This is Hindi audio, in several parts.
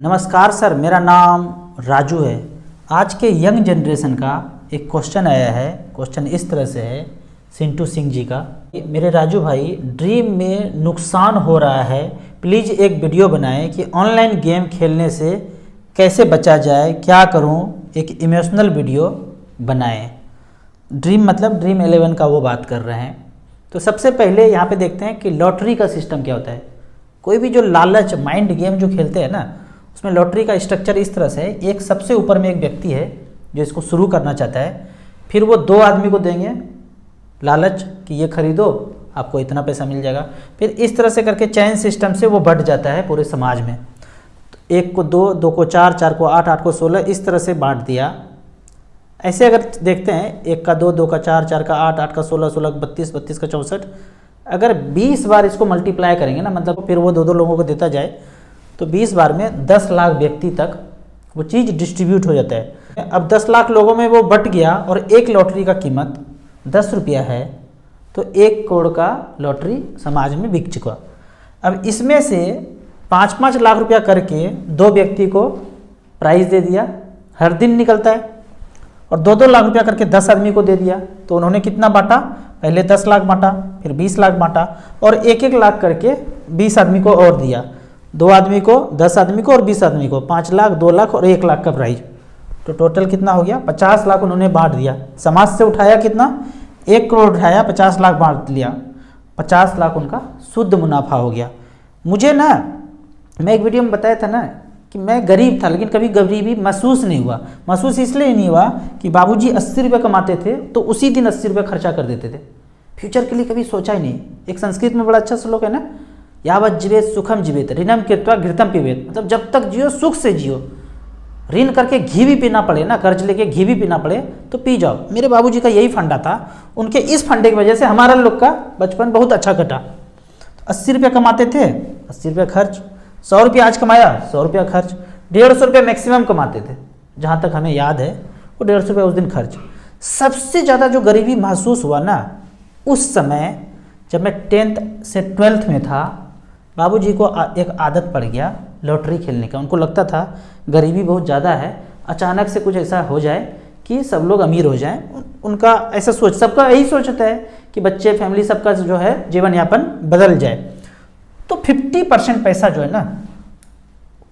नमस्कार सर, मेरा नाम राजू है। आज के यंग जनरेशन का एक क्वेश्चन आया है। क्वेश्चन इस तरह से है सिंटू सिंह जी का। मेरे राजू भाई, ड्रीम में नुकसान हो रहा है, प्लीज़ एक वीडियो बनाएं कि ऑनलाइन गेम खेलने से कैसे बचा जाए, क्या करूं, एक इमोशनल वीडियो बनाएं। ड्रीम मतलब ड्रीम 11 का वो बात कर रहे हैं। तो सबसे पहले यहाँ पे देखते हैं कि लॉटरी का सिस्टम क्या होता है। कोई भी जो लालच माइंड गेम जो खेलते हैं ना, उसमें लॉटरी का स्ट्रक्चर इस तरह से है। एक सबसे ऊपर में एक व्यक्ति है जो इसको शुरू करना चाहता है, फिर वो दो आदमी को देंगे लालच कि ये खरीदो, आपको इतना पैसा मिल जाएगा। फिर इस तरह से करके चैन सिस्टम से वो बढ़ जाता है पूरे समाज में। तो एक को दो, दो को चार, चार को आठ, आठ को 16, इस तरह से बांट दिया। ऐसे अगर देखते हैं, एक का दो, दो का चार, चार का आठ, आठ का 16, 16 का 32, 32 का 64, अगर 20 बार इसको मल्टीप्लाई करेंगे ना, मतलब फिर वो दो दो लोगों को देता जाए, तो 20 बार में 10 लाख व्यक्ति तक वो चीज़ डिस्ट्रीब्यूट हो जाता है। अब 10 लाख लोगों में वो बट गया और एक लॉटरी का कीमत 10 रुपया है, तो 1 करोड़ का लॉटरी समाज में बिक चुका। अब इसमें से 5-5 लाख रुपया करके 2 व्यक्ति को प्राइज़ दे दिया, हर दिन निकलता है, और 2-2 लाख रुपया करके 10 आदमी को दे दिया। तो उन्होंने कितना बांटा? पहले 10 लाख बांटा, फिर 20 लाख बांटा, और 1-1 लाख करके 20 आदमी को और दिया। 2 आदमी को, 10 आदमी को और 20 आदमी को 5 लाख, 2 लाख और 1 लाख का प्राइज। तो टोटल कितना हो गया? 50 लाख उन्होंने बांट दिया। समाज से उठाया कितना? 1 करोड़ उठाया, 50 लाख बांट लिया, 50 लाख उनका शुद्ध मुनाफा हो गया। मुझे ना, मैं एक वीडियो में बताया था ना कि मैं गरीब था, लेकिन कभी गरीबी महसूस नहीं हुआ। महसूस इसलिए नहीं हुआ कि बाबूजी 80 रुपये कमाते थे तो उसी दिन 80 रुपये खर्चा कर देते थे। फ्यूचर के लिए कभी सोचा ही नहीं। एक संस्कृत में बड़ा अच्छा श्लोक है ना, यावत जीवेत सुखम जीवेत ऋणम कृत्वा घृतम पीवेत। मतलब जब तक जियो सुख से जियो, ऋण करके घी भी पीना पड़े ना, कर्ज लेके घी भी पीना पड़े तो पी जाओ। मेरे बाबूजी का यही फंडा था। उनके इस फंडे की वजह से हमारा लोग का बचपन बहुत अच्छा कटा। 80 रुपये कमाते थे, 80 रुपये खर्च, 100 रुपये आज कमाया, 100 रुपया खर्च, 150 रुपये मैक्सिमम कमाते थे। जहाँ तक हमें याद है वो 150 रुपये उस दिन खर्च। सबसे ज़्यादा जो गरीबी महसूस हुआ ना, उस समय जब मैं 10th से 12th में था, बाबूजी को एक आदत पड़ गया लॉटरी खेलने का। उनको लगता था गरीबी बहुत ज़्यादा है, अचानक से कुछ ऐसा हो जाए कि सब लोग अमीर हो जाएं। उनका ऐसा सोच, सबका यही सोच होता है कि बच्चे, फैमिली, सबका जो है जीवन यापन बदल जाए। तो 50% पैसा जो है ना,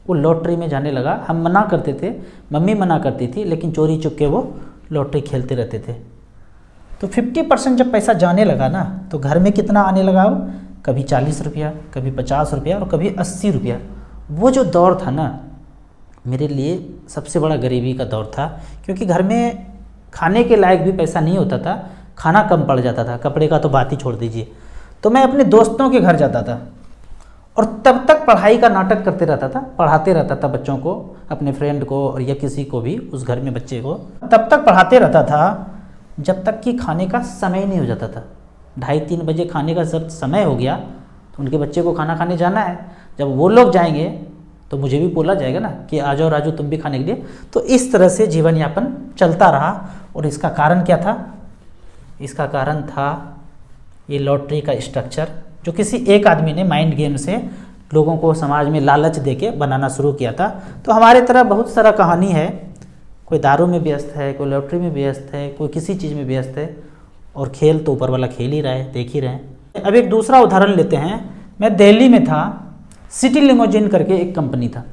वो लॉटरी में जाने लगा। हम मना करते थे, मम्मी मना करती थी, लेकिन चोरी चुप के वो लॉटरी खेलते रहते थे। तो 50% जब पैसा जाने लगा ना, तो घर में कितना आने लगा? कभी 40 रुपया, कभी 50 रुपया और कभी 80 रुपया। वो जो दौर था ना, मेरे लिए सबसे बड़ा गरीबी का दौर था, क्योंकि घर में खाने के लायक भी पैसा नहीं होता था, खाना कम पड़ जाता था, कपड़े का तो बात ही छोड़ दीजिए। तो मैं अपने दोस्तों के घर जाता था और तब तक पढ़ाई का नाटक करते रहता था, पढ़ाते रहता था बच्चों को, अपने फ्रेंड को और या किसी को भी, उस घर में बच्चे को तब तक पढ़ाते रहता था जब तक कि खाने का समय नहीं हो जाता था। 2:30-3 बजे खाने का जब समय हो गया तो उनके बच्चे को खाना खाने जाना है। जब वो लोग जाएंगे तो मुझे भी बोला जाएगा ना कि आ जाओ राजू, तुम भी खाने के लिए। तो इस तरह से जीवन यापन चलता रहा। और इसका कारण क्या था? इसका कारण था ये लॉटरी का स्ट्रक्चर, जो किसी एक आदमी ने माइंड गेम से लोगों को समाज में लालच देके बनाना शुरू किया था। तो हमारे तरह बहुत सारा कहानी है, कोई दारू में व्यस्त है, कोई लॉटरी में व्यस्त है, कोई किसी चीज़ में व्यस्त है, और खेल तो ऊपर वाला खेल ही रहा है, देख ही रहे हैं। अब एक दूसरा उदाहरण लेते हैं। मैं दिल्ली में था, सिटी लिमोजिन करके एक कंपनी था।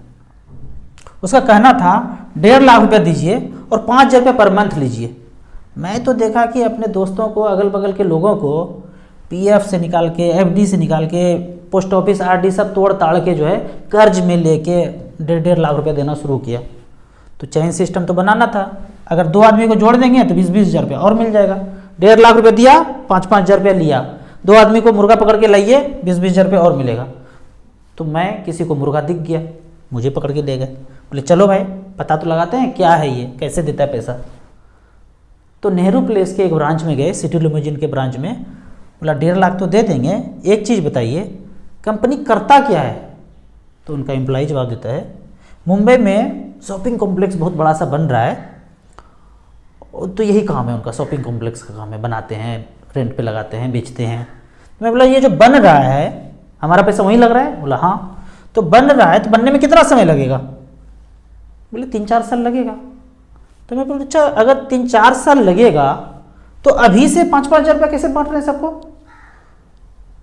उसका कहना था 1.5 लाख रुपया दीजिए और 5,000 रुपये पर मंथ लीजिए। मैं तो देखा कि अपने दोस्तों को, अगल बगल के लोगों को पीएफ से निकाल के, एफडी से निकाल के, पोस्ट ऑफिस, आरडी सब तोड़ ताड़ के जो है कर्ज में लेके 1.5 लाख रुपया देना शुरू किया। तो चैन सिस्टम तो बनाना था। अगर 2 आदमी को जोड़ देंगे तो 20-20 हज़ार रुपया और मिल जाएगा। 1.5 लाख रुपये दिया, 5-5 हज़ार रुपया लिया, 2 आदमी को मुर्गा पकड़ के लाइए, 20-20 हज़ार रुपये और मिलेगा। तो मैं, किसी को मुर्गा दिख गया, मुझे पकड़ के ले गए, बोले चलो भाई पता तो लगाते हैं क्या है ये, कैसे देता है पैसा। तो नेहरू प्लेस के एक ब्रांच में गए, सिटी लिमोजिन के ब्रांच में। बोला 1.5 लाख तो दे देंगे, एक चीज़ बताइए कंपनी करता क्या है? तो उनका एम्प्लॉय जवाब देता है, मुंबई में शॉपिंग कॉम्प्लेक्स बहुत बड़ा सा बन रहा है, तो यही काम है उनका, शॉपिंग कॉम्प्लेक्स का काम है, बनाते हैं, रेंट पे लगाते हैं, बेचते हैं। मैं बोला ये जो बन रहा है हमारा पैसा वहीं लग रहा है? बोला हाँ। तो बन रहा है तो बनने में कितना समय लगेगा? बोले 3-4 साल लगेगा। तो मैं बोला अच्छा अगर 3-4 साल लगेगा तो अभी से 5-5 हज़ार रुपये कैसे बांट रहे हैं सबको?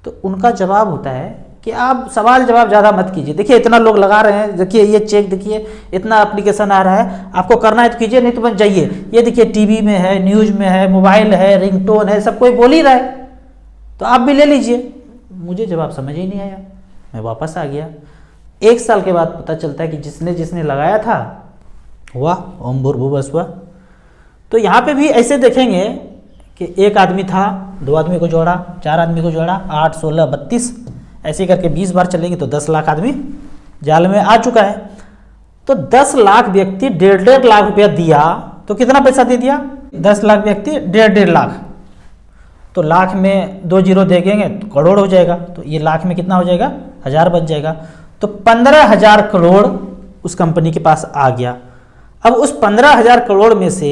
तो उनका जवाब होता है कि आप सवाल जवाब ज़्यादा मत कीजिए, देखिए इतना लोग लगा रहे हैं, देखिए ये चेक, देखिए इतना एप्लीकेशन आ रहा है, आपको करना है तो कीजिए, नहीं तो बस जाइए। ये देखिए टीवी में है, न्यूज़ में है, मोबाइल है, रिंगटोन है, सब कोई बोल ही रहा है, तो आप भी ले लीजिए। मुझे जवाब समझ ही नहीं आया, मैं वापस आ गया। 1 साल के बाद पता चलता है कि जिसने जिसने लगाया था हुआ ओम भूर्भुवः स्वः। तो यहाँ पे भी ऐसे देखेंगे कि एक आदमी था, 2 आदमी को जोड़ा, 4 आदमी को जोड़ा, 8, 16, 32 ऐसे करके 20 बार चलेंगे तो 10 लाख आदमी जाल में आ चुका है। तो 10 लाख व्यक्ति 1.5 लाख रुपया दिया तो कितना पैसा दे दिया? 10 लाख व्यक्ति 1.5 लाख, तो लाख में 2 जीरो देंगे तो करोड़ हो जाएगा, तो ये लाख में कितना हो जाएगा? 1000 बच जाएगा। तो 15,000 करोड़ उस कंपनी के पास आ गया। अब उस 15,000 करोड़ में से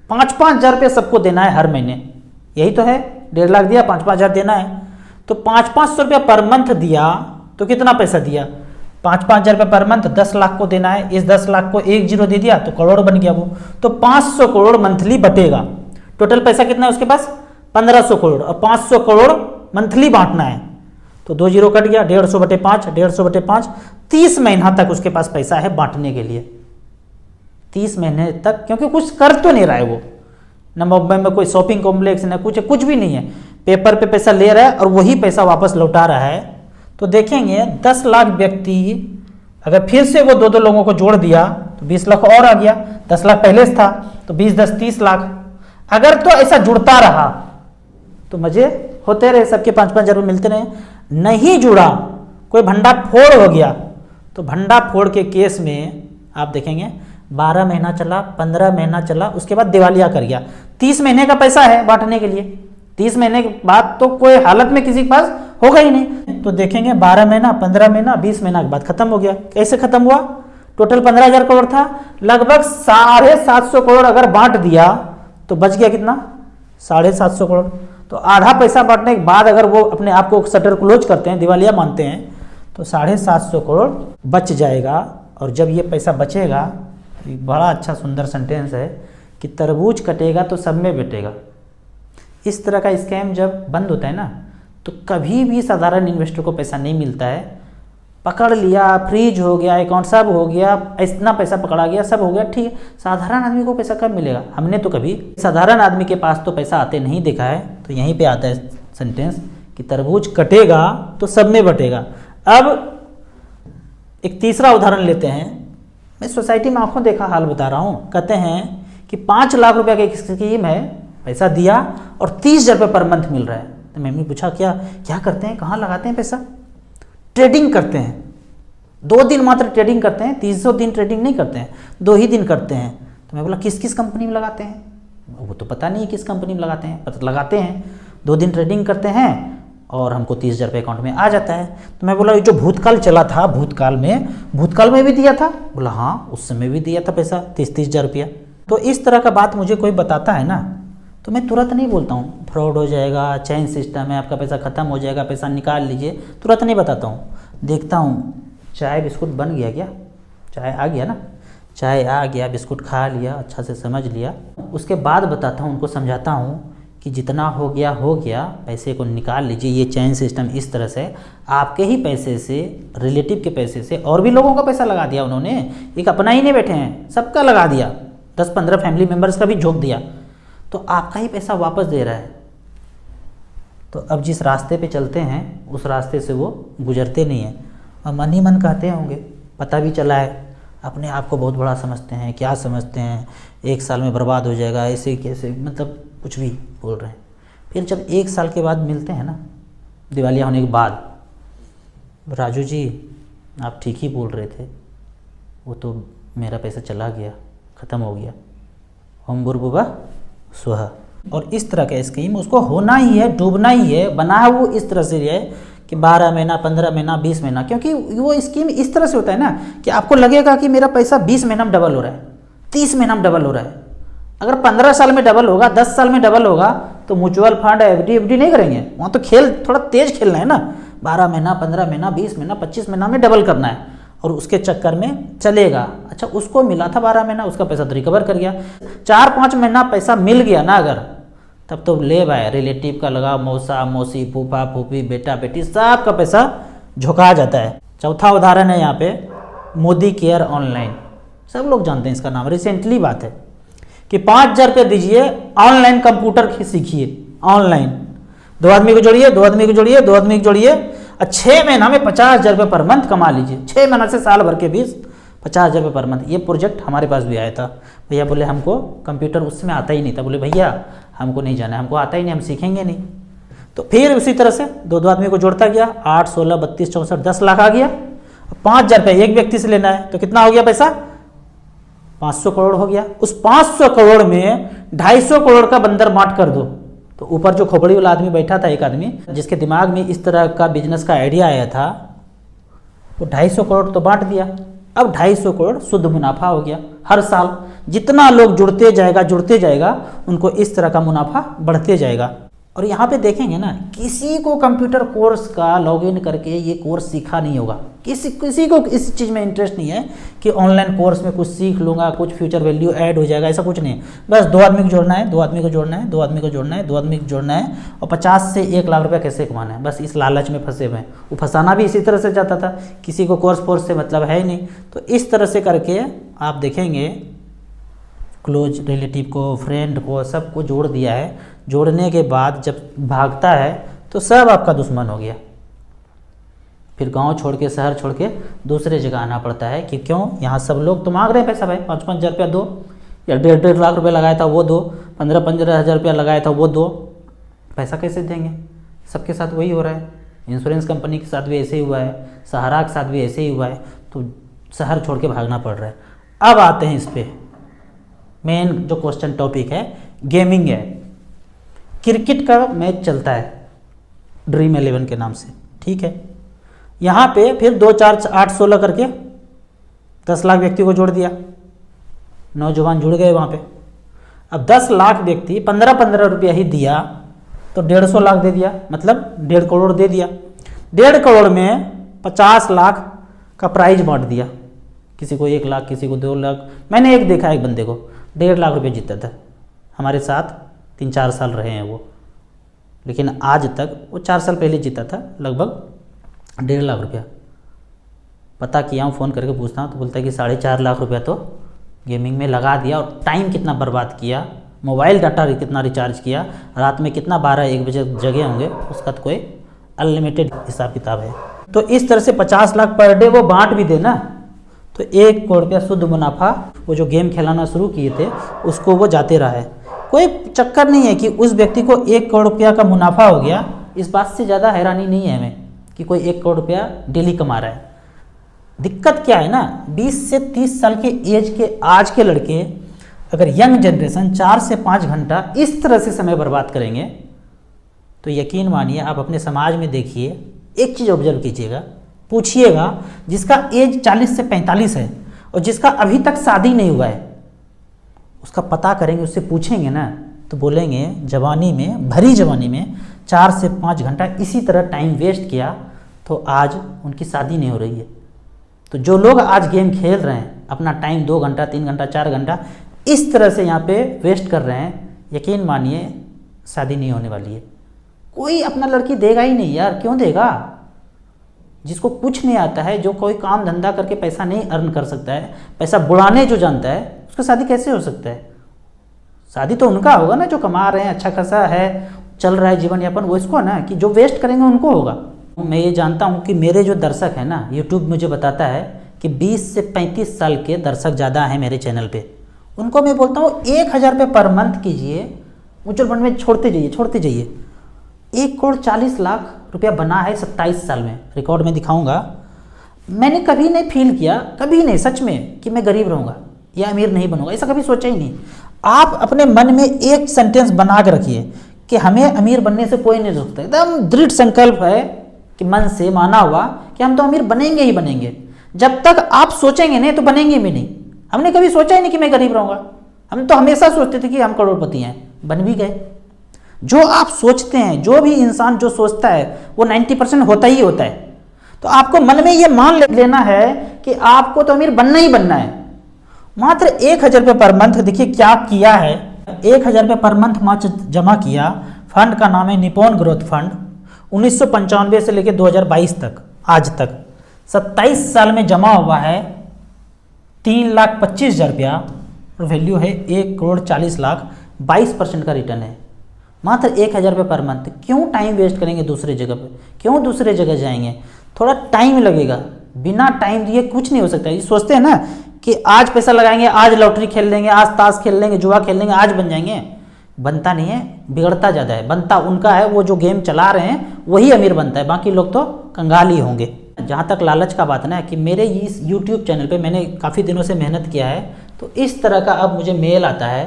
5-5 हज़ार रुपये सबको देना है हर महीने, यही तो है, 1.5 लाख दिया, 5-5 हज़ार देना है। तो 500-500 रुपया पर मंथ दिया तो कितना पैसा दिया? 5-5 हज़ार रुपये पर मंथ, 10 लाख को देना है। इस 10 लाख को 1 जीरो दे दिया तो करोड़ बन गया वो, तो 500 करोड़ मंथली बटेगा। टोटल पैसा कितना है उसके पास? 1500 करोड़, और 500 करोड़ मंथली बांटना है, तो 2 जीरो कट गया, 150/5, 150/5, 30 महीना तक उसके पास पैसा है बांटने के लिए। 30 महीने तक, क्योंकि कुछ कर तो नहीं रहा है वो, न मुंबई में कोई शॉपिंग कॉम्प्लेक्स न कुछ भी नहीं है, पेपर पे पैसा ले रहा है और वही पैसा वापस लौटा रहा है। तो देखेंगे 10 लाख व्यक्ति, अगर फिर से वो 2-2 लोगों को जोड़ दिया तो 20 लाख और आ गया। 10 लाख पहले से था तो 20-10 30 लाख। अगर तो ऐसा जुड़ता रहा तो मजे होते रहे, सबके 5-5 हज़ार रुपये मिलते रहे। नहीं जुड़ा, कोई भंडा फोड़ हो गया, तो भंडा फोड़ के केस में आप देखेंगे 12 महीना चला, 15 महीना चला, उसके बाद दिवालिया कर गया। 30 महीने का पैसा है बांटने के लिए, 30 महीने के बाद तो कोई हालत में किसी के पास होगा ही नहीं। तो देखेंगे 12 महीना, 15 महीना, 20 महीना के बाद खत्म हो गया। कैसे खत्म हुआ? टोटल 15,000 करोड़ था, लगभग 750 करोड़ अगर बांट दिया तो बच गया कितना? 750 करोड़। तो आधा पैसा बांटने के बाद अगर वो अपने आप को शटर क्लोज करते हैं, दिवालिया मानते हैं, तो 750 करोड़ बच जाएगा। और जब ये पैसा बचेगा, एक बड़ा अच्छा सुंदर सेंटेंस है कि तरबूज कटेगा तो सब में बटेगा। इस तरह का स्कैम जब बंद होता है ना, तो कभी भी साधारण इन्वेस्टर को पैसा नहीं मिलता है। पकड़ लिया, फ्रीज हो गया, अकाउंट सब हो गया, इतना पैसा पकड़ा गया, सब हो गया, ठीक है। साधारण आदमी को पैसा कब मिलेगा? हमने तो कभी साधारण आदमी के पास तो पैसा आते नहीं देखा है। तो यहीं पे आता है सेंटेंस कि तरबूज कटेगा तो सब में बटेगा। अब एक तीसरा उदाहरण लेते हैं। मैं सोसाइटी में आंखों देखा हाल बता रहा हूँ। कहते हैं कि 5 लाख रुपया की स्कीम है, पैसा दिया और 30,000 रुपये पर मंथ मिल रहा है। तो मैंने पूछा क्या करते हैं, कहाँ लगाते हैं पैसा? ट्रेडिंग करते हैं। 2 दिन मात्र ट्रेडिंग करते हैं, 300 दिन ट्रेडिंग नहीं करते हैं, 2 ही दिन करते हैं। तो मैं बोला किस किस कंपनी में लगाते हैं? वो तो पता नहीं किस कंपनी में लगाते हैं, पता लगाते हैं 2 दिन ट्रेडिंग करते हैं और हमको 30,000 रुपये अकाउंट में आ जाता है। तो मैं बोला ये जो भूतकाल चला था, भूतकाल में भी दिया था? बोला हाँ, उस समय भी दिया था पैसा 30,000 रुपया। तो इस तरह का बात मुझे कोई बताता है ना, तो मैं तुरंत नहीं बोलता हूँ फ्रॉड हो जाएगा, चेन सिस्टम है, आपका पैसा खत्म हो जाएगा, पैसा निकाल लीजिए, तुरंत नहीं बताता हूँ। देखता हूँ चाय बिस्कुट बन गया क्या, चाय आ गया ना, चाय आ गया, बिस्कुट खा लिया, अच्छा से समझ लिया, उसके बाद बताता हूँ, उनको समझाता हूँ कि जितना हो गया, पैसे को निकाल लीजिए। ये चेन सिस्टम इस तरह से आपके ही पैसे से, रिलेटिव के पैसे से और भी लोगों का पैसा लगा दिया उन्होंने, एक अपना ही नहीं बैठे हैं, सबका लगा दिया, 10-15 फैमिली मेम्बर्स का भी झोंक दिया, तो आपका ही पैसा वापस दे रहा है। तो अब जिस रास्ते पे चलते हैं उस रास्ते से वो गुजरते नहीं हैं और मन ही मन कहते होंगे, पता भी चला है, अपने आप को बहुत बड़ा समझते हैं, क्या समझते हैं 1 साल में बर्बाद हो जाएगा, ऐसे कैसे, मतलब कुछ भी बोल रहे हैं। फिर जब 1 साल के बाद मिलते हैं ना, दिवालिया होने के बाद, राजू जी आप ठीक ही बोल रहे थे, वो तो मेरा पैसा चला गया, ख़त्म हो गया, ओम भूर्भुवः स्वः। और इस तरह का स्कीम उसको होना ही है, डूबना ही है, बना है वो इस तरह से है कि 12 महीना, 15 महीना, 20 महीना, क्योंकि वो स्कीम इस तरह से होता है ना कि आपको लगेगा कि मेरा पैसा 20 महीना में डबल हो रहा है, 30 महीना में डबल हो रहा है। अगर 15 साल में डबल होगा, 10 साल में डबल होगा, तो म्यूचुअल फंड, एफडी नहीं करेंगे, वहाँ तो खेल थोड़ा तेज खेलना है ना, 12 महीना, 15 महीना, 20 महीना, 25 महीना में डबल करना है और उसके चक्कर में चलेगा। अच्छा उसको मिला था 12 महीना, उसका पैसा तो रिकवर कर गया। 4-5 महीना पैसा मिल गया ना अगर, तब तो ले भाई रिलेटिव का लगा, मौसा मौसी फूफा फूफी बेटा बेटी सबका पैसा झुका जाता है। चौथा उदाहरण है यहाँ पे मोदी केयर ऑनलाइन, सब लोग जानते हैं इसका नाम, रिसेंटली बात है कि 5,000 रुपये दीजिए ऑनलाइन कंप्यूटर सीखिए, ऑनलाइन 2 आदमी को जोड़िए 2 आदमी को जोड़िए 2 आदमी को जोड़िए और 6 महीना में 50,000 रुपये पर मंथ कमा लीजिए। 6 महीना से साल भर के बीच 50,000 रुपये पर मंथ। ये प्रोजेक्ट हमारे पास भी आया था, भैया बोले हमको कंप्यूटर उसमें आता ही नहीं था, बोले भैया हमको नहीं जाना है, हमको आता ही नहीं, हम सीखेंगे नहीं। तो फिर उसी तरह से 2 आदमी को जोड़ता गया, 8, 16, 32, 64, 10 लाख आ गया। 5,000 रुपये एक व्यक्ति से लेना है तो कितना हो गया पैसा, 500 करोड़ हो गया। उस 500 करोड़ में 250 करोड़ का बंदर बांट कर दो, तो ऊपर जो खोपड़ी वाला आदमी बैठा था, एक आदमी जिसके दिमाग में इस तरह का बिजनेस का आइडिया आया था, वो 250 करोड़ तो बांट दिया। अब 250 करोड़ शुद्ध मुनाफा हो गया। हर साल जितना लोग जुड़ते जाएगा उनको इस तरह का मुनाफा बढ़ते जाएगा। और यहाँ पे देखेंगे ना, किसी को कंप्यूटर कोर्स का लॉगिन करके ये कोर्स सीखा नहीं होगा, किसी को इस चीज़ में इंटरेस्ट नहीं है कि ऑनलाइन कोर्स में कुछ सीख लूँगा, कुछ फ्यूचर वैल्यू ऐड हो जाएगा, ऐसा कुछ नहीं है। बस 2 आदमी को जोड़ना है, 2 आदमी को जोड़ना है, 2 आदमी को जोड़ना है, 2 आदमी को जोड़ना है और 50 से 1 लाख रुपया कैसे कमाना है, बस इस लालच में फंसे हुए हैं। वो फंसाना भी इसी तरह से जाता था, किसी को कोर्स फोर्स से मतलब है ही नहीं। तो इस तरह से करके आप देखेंगे क्लोज रिलेटिव को, फ्रेंड को, सबको जोड़ दिया है। जोड़ने के बाद जब भागता है तो सब आपका दुश्मन हो गया। फिर गांव छोड़ के, शहर छोड़ के दूसरे जगह आना पड़ता है कि क्यों, यहाँ सब लोग तो मांग रहे हैं पैसा, भाई 5-5 हज़ार रुपया दो, या 1.5 लाख रुपये लगाया था वो दो, 15-15 हज़ार रुपया लगाया था वो दो, पैसा कैसे देंगे। सबके साथ वही हो रहा है। इंश्योरेंस कंपनी के साथ भी ऐसे ही हुआ है, सहारा के साथ भी ऐसे ही हुआ है। तो शहर छोड़ के भागना पड़ रहा है। अब आते हैं इस पर, मेन जो क्वेश्चन टॉपिक है गेमिंग है। क्रिकेट का मैच चलता है ड्रीम 11 के नाम से, ठीक है। यहाँ पे फिर 2, 4, 8, 16 करके 10 लाख व्यक्ति को जोड़ दिया, नौजवान जुड़ गए वहाँ पे। अब 10 लाख व्यक्ति 15-15 रुपया ही दिया तो 150 लाख दे दिया, मतलब 1.5 करोड़ दे दिया। 1.5 करोड़ में 50 लाख का प्राइज बांट दिया, किसी को 1 लाख, किसी को 2 लाख। मैंने एक देखा, एक बंदे को 1.5 लाख रुपये जीता था, हमारे साथ 3-4 साल रहे हैं वो, लेकिन आज तक वो 4 साल पहले जीता था लगभग 1.5 लाख रुपया। पता किया हूँ, फ़ोन करके पूछता हूँ तो बोलता है कि 4.5 लाख रुपया तो गेमिंग में लगा दिया, और टाइम कितना बर्बाद किया, मोबाइल डाटा कितना रिचार्ज किया, रात में कितना 12-1 बजे जगे होंगे, उसका तो कोई अनलिमिटेड हिसाब किताब है। तो इस तरह से 50 लाख पर डे वो बांट भी देना तो 1 करोड़ रुपया शुद्ध मुनाफा, वो जो गेम खिलाना शुरू किए थे उसको वो जाते रहा है। कोई चक्कर नहीं है कि उस व्यक्ति को 1 करोड़ रुपया का मुनाफा हो गया, इस बात से ज़्यादा हैरानी नहीं है हमें कि कोई 1 करोड़ रुपया डेली कमा रहा है। दिक्कत क्या है ना, 20 से 30 साल के एज के आज के लड़के अगर यंग जनरेशन 4 से 5 घंटा इस तरह से समय बर्बाद करेंगे तो यकीन मानिए, आप अपने समाज में देखिए, एक चीज़ ऑब्जर्व कीजिएगा, पूछिएगा जिसका एज 40 से 45 है और जिसका अभी तक शादी नहीं हुआ है, उसका पता करेंगे, उससे पूछेंगे ना तो बोलेंगे जवानी में, भरी जवानी में 4 से 5 घंटा इसी तरह टाइम वेस्ट किया तो आज उनकी शादी नहीं हो रही है। तो जो लोग आज गेम खेल रहे हैं, अपना टाइम 2 घंटा 3 घंटा 4 घंटा इस तरह से यहाँ पे वेस्ट कर रहे हैं, यकीन मानिए शादी नहीं होने वाली है। कोई अपना लड़की देगा ही नहीं यार, क्यों देगा। जिसको कुछ नहीं आता है, जो कोई काम धंधा करके पैसा नहीं अर्न कर सकता है, पैसा बुड़ाने जो जानता है, उसका शादी कैसे हो सकता है। शादी तो उनका होगा ना जो कमा रहे हैं, अच्छा खासा है, चल रहा है जीवन यापन, वो इसको ना कि जो वेस्ट करेंगे उनको होगा। मैं ये जानता हूँ कि मेरे जो दर्शक हैं ना, यूट्यूब मुझे बताता है कि 20 से 35 साल के दर्शक ज़्यादा हैं मेरे चैनल पे। उनको मैं बोलता हूँ 1,000 रुपये पर मंथ कीजिए, म्यूचुअल फंड में छोड़ते जाइए। 1 करोड़ 40 लाख रुपया बना है 27 साल में, रिकॉर्ड में दिखाऊंगा। मैंने कभी नहीं फील किया, कभी नहीं सच में, कि मैं गरीब रहूँगा या अमीर नहीं बनूंगा, ऐसा कभी सोचा ही नहीं। आप अपने मन में एक सेंटेंस बना के रखिए कि हमें अमीर बनने से कोई नहीं रोक सकता। एकदम दृढ़ संकल्प है कि मन से माना हुआ कि हम तो अमीर बनेंगे ही बनेंगे। जब तक आप सोचेंगे नहीं तो बनेंगे भी नहीं। हमने कभी सोचा ही नहीं कि मैं गरीब रहूँगा, हम तो हमेशा सोचते थे कि हम करोड़पति हैं, बन भी गए। जो आप सोचते हैं, जो भी इंसान जो सोचता है वो 90% होता ही होता है। तो आपको मन में ये मान लेना है कि आपको तो अमीर बनना ही बनना है। मात्र 1,000 रुपये पर मंथ। देखिए क्या किया है, 1,000 रुपये पर मंथ मात्र जमा किया। फंड का नाम है निप्पॉन ग्रोथ फंड। 1995 से लेकर 2022 तक, आज तक 27 साल में जमा हुआ है 3,25,000 रुपया और वैल्यू है 1,40,00,000। 22% का रिटर्न है। मात्र 1,000 रुपये पर मंथ। क्यों टाइम वेस्ट करेंगे दूसरे जगह पे, क्यों दूसरे जगह जाएंगे? थोड़ा टाइम लगेगा, बिना टाइम दिए कुछ नहीं हो सकता। ये सोचते हैं ना कि आज पैसा लगाएंगे, आज लॉटरी खेल लेंगे, आज ताश खेल लेंगे, जुआ खेल लेंगे, आज बन जाएंगे। बनता नहीं है, बिगड़ता ज़्यादा है। बनता उनका है, वो जो गेम चला रहे हैं वही अमीर बनता है, बाकी लोग तो कंगाल ही होंगे। जहाँ तक लालच का बात ना कि मेरे इस YouTube चैनल पे मैंने काफ़ी दिनों से मेहनत किया है, तो इस तरह का अब मुझे मेल आता है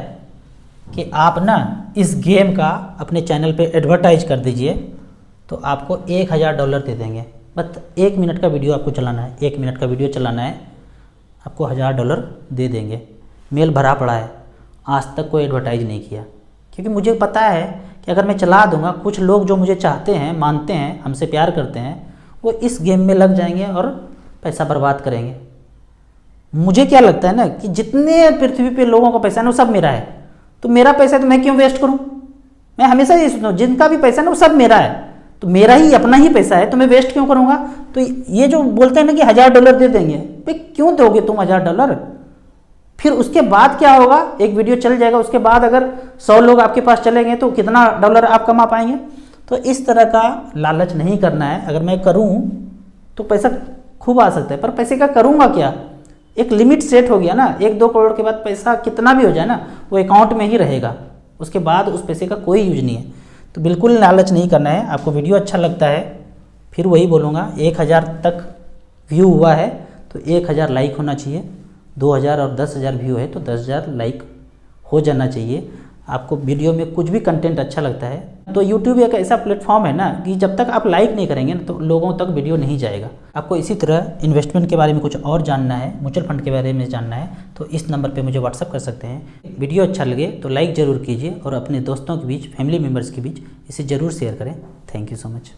कि आप ना इस गेम का अपने चैनल पे एडवर्टाइज कर दीजिए तो आपको $1,000 दे देंगे। बस 1 मिनट का वीडियो आपको चलाना है, 1 मिनट का वीडियो चलाना है, आपको $1,000 दे देंगे। मेल भरा पड़ा है, आज तक कोई एडवर्टाइज नहीं किया, क्योंकि मुझे पता है कि अगर मैं चला दूंगा, कुछ लोग जो मुझे चाहते हैं, मानते हैं, हमसे प्यार करते हैं, वो इस गेम में लग जाएंगे और पैसा बर्बाद करेंगे। मुझे क्या लगता है ना कि जितने पृथ्वी पे लोगों का पैसा है ना वो सब मेरा है, तो मेरा पैसा है तो मैं क्यों वेस्ट करूं? मैं हमेशा ये सोचता हूँ जिनका भी पैसा है ना वो सब मेरा है, तो मेरा ही अपना ही पैसा है, तो मैं वेस्ट क्यों करूंगा? तो ये जो बोलते हैं ना कि $1,000 दे देंगे, भाई क्यों दोगे तुम $1,000? फिर उसके बाद क्या होगा? एक वीडियो चल जाएगा, उसके बाद अगर 100 लोग आपके पास चलेंगे तो कितना डॉलर आप कमा पाएंगे? तो इस तरह का लालच नहीं करना है। अगर मैं करूं तो पैसा खूब आ सकता है, पर पैसे का करूंगा क्या? एक लिमिट सेट हो गया ना, 1-2 करोड़ के बाद पैसा कितना भी हो जाए ना वो अकाउंट में ही रहेगा, उसके बाद उस पैसे का कोई यूज नहीं है। तो बिल्कुल लालच नहीं करना है। आपको वीडियो अच्छा लगता है, फिर वही बोलूँगा, 1,000 तक व्यू हुआ है तो 1,000 लाइक होना चाहिए। 2,000 और 10,000 व्यू है तो 10,000 लाइक हो जाना चाहिए। आपको वीडियो में कुछ भी कंटेंट अच्छा लगता है तो YouTube एक ऐसा प्लेटफॉर्म है ना कि जब तक आप लाइक नहीं करेंगे तो लोगों तक वीडियो नहीं जाएगा। आपको इसी तरह इन्वेस्टमेंट के बारे में कुछ और जानना है, म्यूचुअल फंड के बारे में जानना है, तो इस नंबर पे मुझे व्हाट्सअप कर सकते हैं। वीडियो अच्छा लगे तो लाइक ज़रूर कीजिए और अपने दोस्तों के बीच, फैमिली मेम्बर्स के बीच इसे ज़रूर शेयर करें। Thank you so much.